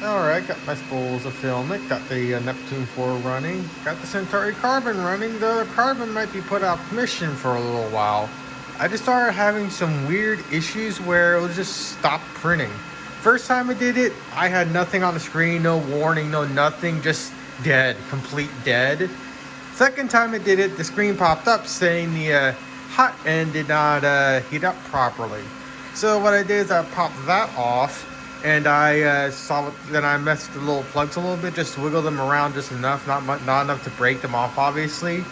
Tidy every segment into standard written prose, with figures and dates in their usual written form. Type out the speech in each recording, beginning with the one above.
Alright, got my spools of filament, got the Neptune 4 running, got the Centauri carbon running. The carbon might be put out of commission for a little while. I just started having some weird issues where it would just stop printing. First time I did it, I had nothing on the screen, no warning, no nothing, just dead, complete dead. Second time I did it, the screen popped up saying the hot end did not heat up properly. So what I did is I popped that off. And I then I messed the little plugs a little bit, just wiggle them around just enough, not enough to break them off, obviously.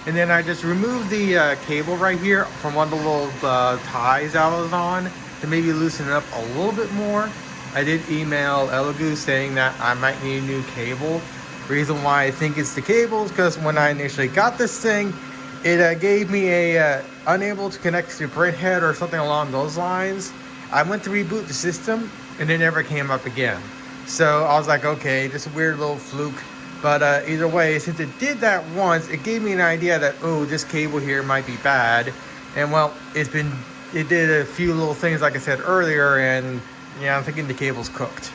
And then I just removed the cable right here from one of the little ties I was on to maybe loosen it up a little bit more. I did email Elegoo saying that I might need a new cable. Reason why I think it's the cable is because when I initially got this thing, it gave me a unable to connect to printhead or something along those lines. I went to reboot the system and it never came up again. So I was like, okay, just a weird little fluke. But either way, since it did that once, it gave me an idea that, oh, this cable here might be bad. And well, it did a few little things like I said earlier, and yeah, I'm thinking the cable's cooked.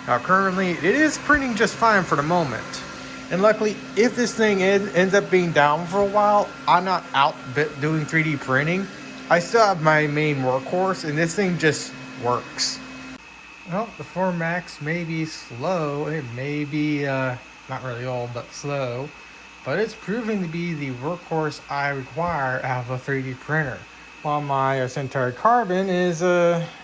Now currently, it is printing just fine for the moment. And luckily, if this thing ends up being down for a while, I'm not out doing 3D printing. I still have my main workhorse, and this thing just works. Well, the 4 Max may be slow. It may be not really old, but slow. But it's proving to be the workhorse I require out of a 3D printer. While my Centauri Carbon is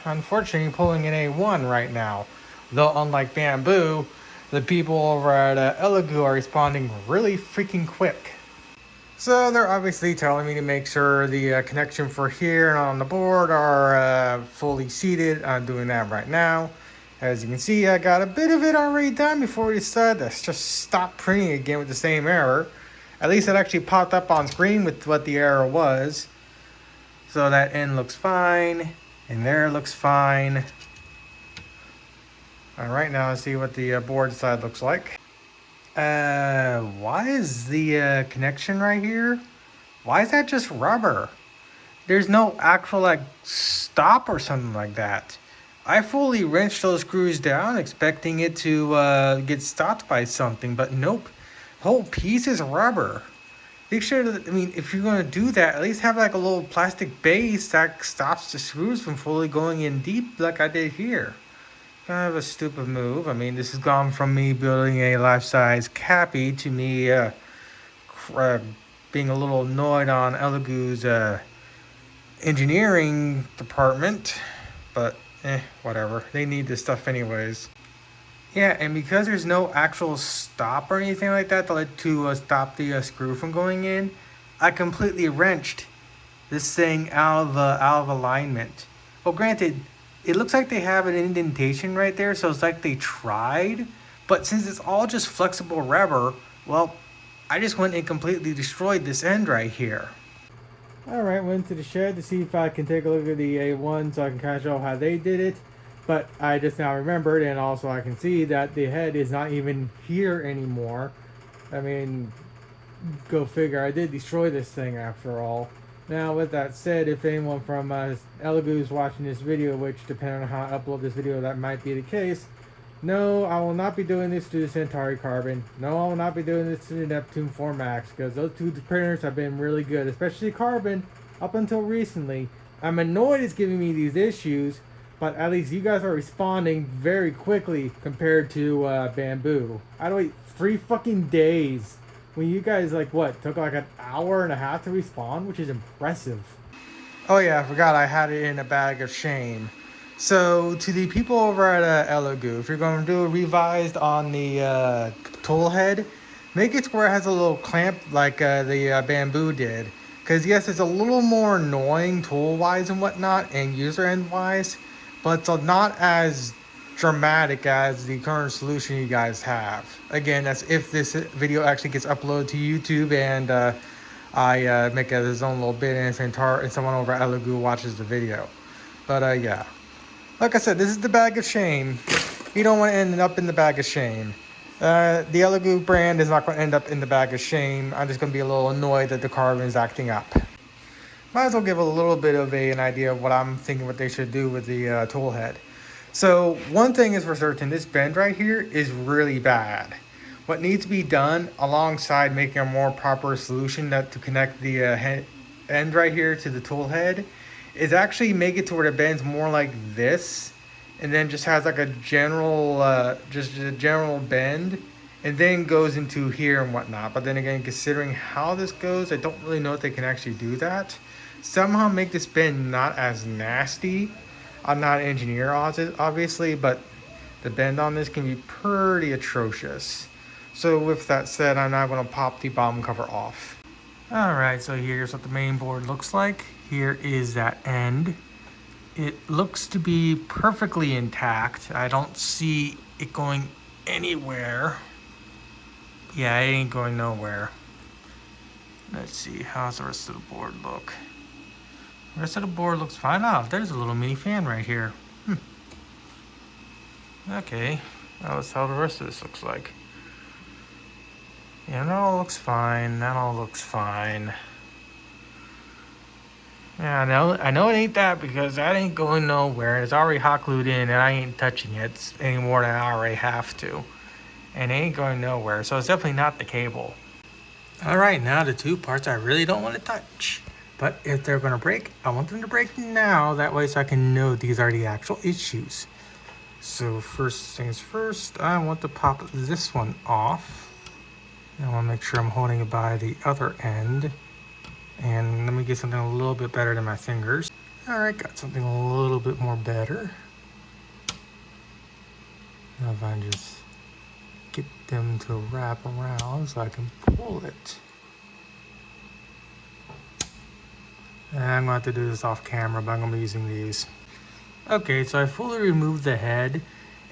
unfortunately pulling an A1 right now. Though unlike Bamboo, the people over at Elegoo are responding really freaking quick. So they're obviously telling me to make sure the connection for here and on the board are fully seated. I'm doing that right now. As you can see, I got a bit of it already done before we decided to just stop printing again with the same error. At least it actually popped up on screen with what the error was. So that end looks fine, and there looks fine. All right, now let's see what the board side looks like. Why is the connection right here? Why is that just rubber? There's no actual like stop or something like that. I fully wrenched those screws down expecting it to get stopped by something, but nope. The whole piece is rubber. Make sure that, I mean, if you're going to do that, at least have like a little plastic base that stops the screws from fully going in deep like I did here. Kind of a stupid move. I mean, this has gone from me building a life-size Cappy to me being a little annoyed on Elegoo's engineering department. But, whatever. They need this stuff anyways. Yeah, and because there's no actual stop or anything like that to stop the screw from going in, I completely wrenched this thing out of alignment. Well, granted, it looks like they have an indentation right there, so it's like they tried. But since it's all just flexible rubber, well, I just went and completely destroyed this end right here. Alright, went to the shed to see if I can take a look at the A1 so I can kind of show how they did it. But I just now remembered, and also I can see that the head is not even here anymore. I mean, go figure, I did destroy this thing after all. Now, with that said, if anyone from Elegoo is watching this video, which depending on how I upload this video, that might be the case. No, I will not be doing this to the Centauri Carbon. No, I will not be doing this to the Neptune 4 Max, because those two printers have been really good, especially Carbon, up until recently. I'm annoyed it's giving me these issues, but at least you guys are responding very quickly compared to Bamboo. I had to wait 3 fucking days. When you guys, like, what, took like an hour and a half to respond, which is impressive. Oh yeah, I forgot I had it in a bag of shame. So, to the people over at Elegoo, if you're going to do a revised on the tool head, make it where it has a little clamp like the Bamboo did. Because yes, it's a little more annoying tool-wise and whatnot, and user-end-wise, but it's not as dramatic as the current solution you guys have. Again, that's if this video actually gets uploaded to YouTube and I make it his own little bit and someone over at Elegoo watches the video. But yeah, like I said, this is the bag of shame. You don't want to end up in the bag of shame. The Elegoo brand is not going to end up in the bag of shame. I'm just going to be a little annoyed that the Carbon is acting up. Might as well give a little bit of an idea of what I'm thinking what they should do with the tool head. So one thing is for certain, this bend right here is really bad. What needs to be done alongside making a more proper solution that to connect the end right here to the tool head is actually make it to where it bends more like this, and then just has like a general just a general bend, and then goes into here and whatnot. But then again, considering how this goes, I don't really know if they can actually do that. Somehow make this bend not as nasty. I'm not an engineer, obviously, but the bend on this can be pretty atrocious. So with that said, I'm now going to pop the bottom cover off. Alright, so here's what the main board looks like. Here is that end. It looks to be perfectly intact. I don't see it going anywhere. Yeah, it ain't going nowhere. Let's see, how's the rest of the board look? The rest of the board looks fine. Oh, there's a little mini fan right here. Okay, now let's see how the rest of this looks like. Yeah, that all looks fine. That all looks fine. Yeah, I know it ain't that, because that ain't going nowhere. It's already hot glued in, and I ain't touching it any more than I already have to. And it ain't going nowhere, so it's definitely not the cable. Alright, now the two parts I really don't want to touch. But if they're going to break, I want them to break now. That way so I can know these are the actual issues. So first things first, I want to pop this one off. I want to make sure I'm holding it by the other end. And let me get something a little bit better than my fingers. Alright, got something a little bit more better. Now if I just get them to wrap around so I can pull it. And I'm going to have to do this off camera, but I'm going to be using these. Okay, so I fully removed the head,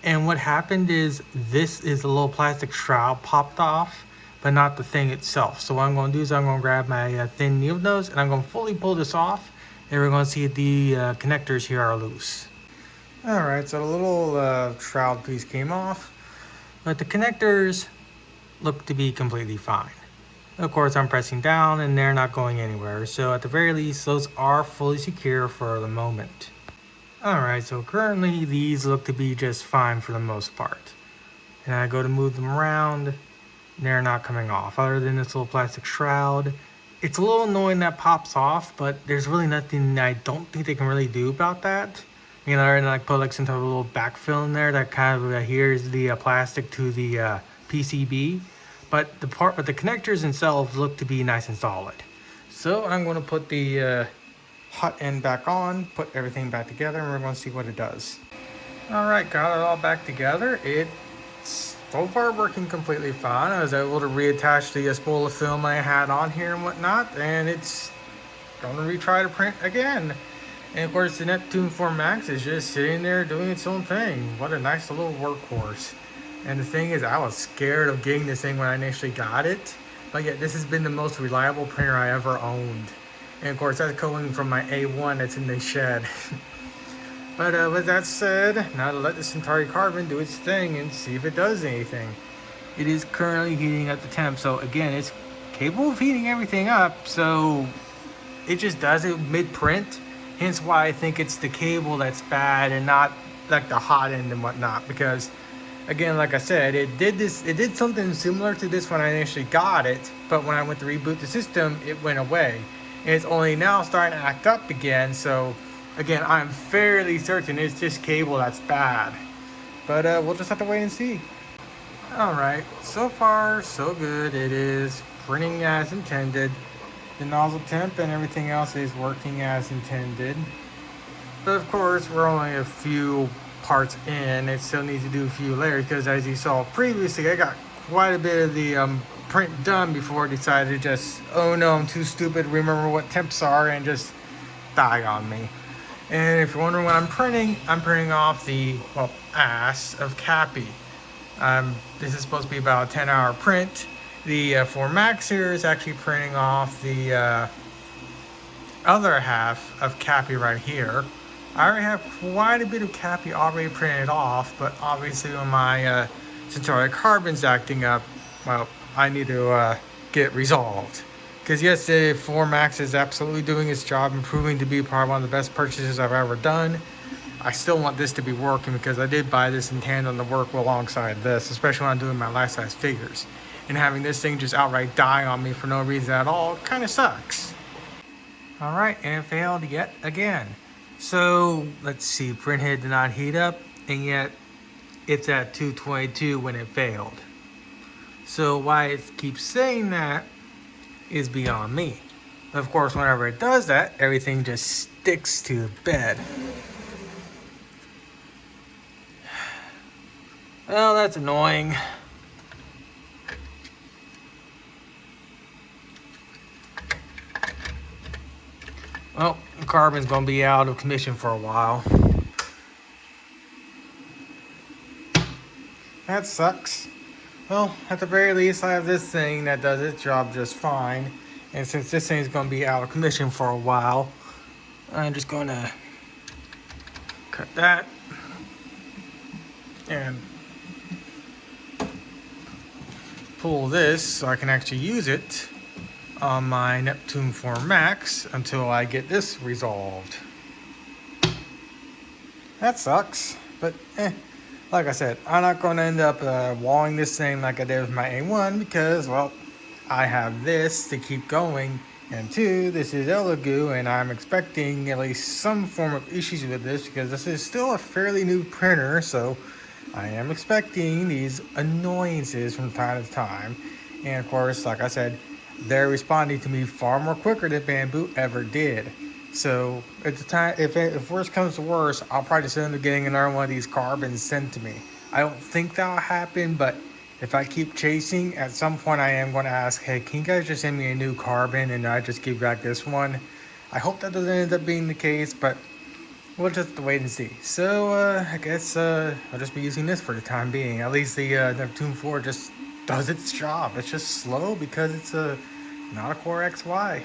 and what happened is this is a little plastic shroud popped off, but not the thing itself. So what I'm going to do is I'm going to grab my thin needle nose, and I'm going to fully pull this off, and we're going to see the connectors here are loose. Alright, so the little shroud piece came off, but the connectors look to be completely fine. Of course, I'm pressing down and they're not going anywhere. So at the very least, those are fully secure for the moment. Alright, so currently these look to be just fine for the most part. And I go to move them around, they're not coming off. Other than this little plastic shroud. It's a little annoying that pops off, but there's really nothing I don't think they can really do about that. You know, and like put like some type of little backfill in there that kind of adheres the plastic to the PCB. But the connectors themselves look to be nice and solid. So I'm going to put the hot end back on, put everything back together, and we're going to see what it does. Alright, got it all back together. It's so far working completely fine. I was able to reattach the spool of film I had on here and whatnot, and it's going to retry to print again. And of course the Neptune 4 Max is just sitting there doing its own thing. What a nice little workhorse. And the thing is, I was scared of getting this thing when I initially got it. But yet, this has been the most reliable printer I ever owned. And of course, that's coming from my A1 that's in the shed. But with that said, now to let the Centauri Carbon do its thing and see if it does anything. It is currently heating up the temp. So again, it's capable of heating everything up. So it just does it mid-print. Hence why I think it's the cable that's bad and not like the hot end and whatnot. Because again, like I said, it did something similar to this when I initially got it, but when I went to reboot the system, it went away. And it's only now starting to act up again, so again, I'm fairly certain it's just cable that's bad. But we'll just have to wait and see. Alright, so far so good. It is printing as intended. The nozzle temp and everything else is working as intended. But of course, we're only a few parts in. It still needs to do a few layers, because as you saw previously, I got quite a bit of the print done before I decided to just, oh no, I'm too stupid to remember what temps are and just die on me. And if you're wondering what I'm printing off the, well, ass of Cappy. This is supposed to be about a 10-hour print. The 4 Max here is actually printing off the other half of Cappy right here. I already have quite a bit of Cappy already printed off, but obviously when my Centauri Carbon's acting up, well, I need to get it resolved. Because yes, the 4 Max is absolutely doing its job and proving to be probably one of the best purchases I've ever done. I still want this to be working because I did buy this in tandem to work alongside this, especially when I'm doing my life-size figures. And having this thing just outright die on me for no reason at all kind of sucks. All right, and it failed yet again. So let's see, printhead did not heat up, and yet it's at 222 when it failed. So why it keeps saying that is beyond me. Of course, whenever it does that, everything just sticks to the bed. Well, that's annoying. Well, the carbon's gonna be out of commission for a while. That sucks. Well, at the very least, I have this thing that does its job just fine. And since this thing's gonna be out of commission for a while, I'm just gonna cut that and pull this so I can actually use it on my Neptune 4 Max until I get this resolved. That sucks, but like I said, I'm not going to end up walling this thing like I did with my A1 because, well, I have this to keep going, and two, this is Elegoo, and I'm expecting at least some form of issues with this because this is still a fairly new printer, so I am expecting these annoyances from time to time. And of course, like I said, they're responding to me far more quicker than Bamboo ever did. So at the time, if worse comes to worse, I'll probably just end up getting another one of these carbons sent to me. I don't think that'll happen, but if I keep chasing, at some point I am going to ask, hey, can you guys just send me a new carbon and I just give back this one? I hope that doesn't end up being the case, but we'll just have to wait and see. So I guess I'll just be using this for the time being. At least the Neptune 4 just does its job. It's just slow because it's not a Core XY.